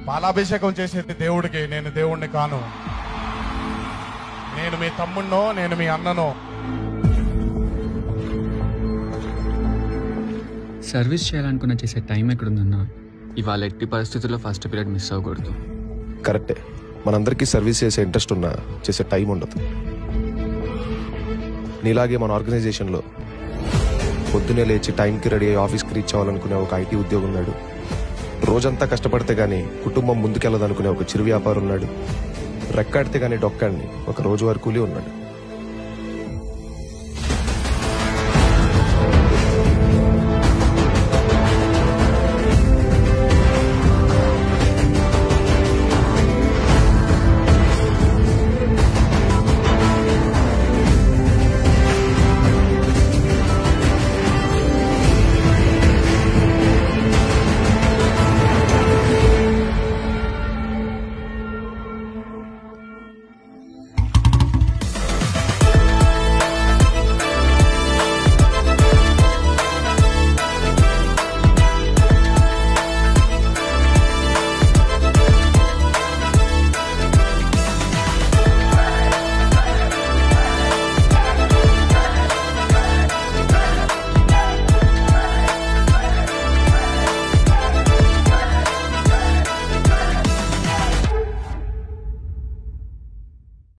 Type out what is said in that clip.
పాలాభిషేకం చేసేది దేవుడికి, నేను దేవుణ్ణి కాను. నేను మీ తమ్ముడినో, నేను మీ అన్ననో. సర్వీస్ చేయాలనుకున్న చేసే టైం ఎక్కడుందన్నా? ఇవాళ ఎట్టి పరిస్థితుల్లో ఫస్ట్ పీరియడ్ మిస్ అవ్వకూడదు. కరెక్టే, మనందరికీ సర్వీస్ చేసే ఇంట్రెస్ట్ ఉన్నా చేసే టైం ఉండదు. నీలాగే మన ఆర్గనైజేషన్లో పొద్దునే లేచి టైంకి రెడీ అయ్యి ఆఫీస్కి రీచ్ అవ్వాలనుకునే ఒక ఐటీ ఉద్యోగి ఉన్నాడు. రోజంతా కష్టపడితే గానీ కుటుంబం ముందుకెళ్ళదనుకునే ఒక చిరు వ్యాపారం ఉన్నాడు. రెక్కాడితే గానీ డొక్కాడిని ఒక రోజువారీ కూలీ ఉన్నాడు.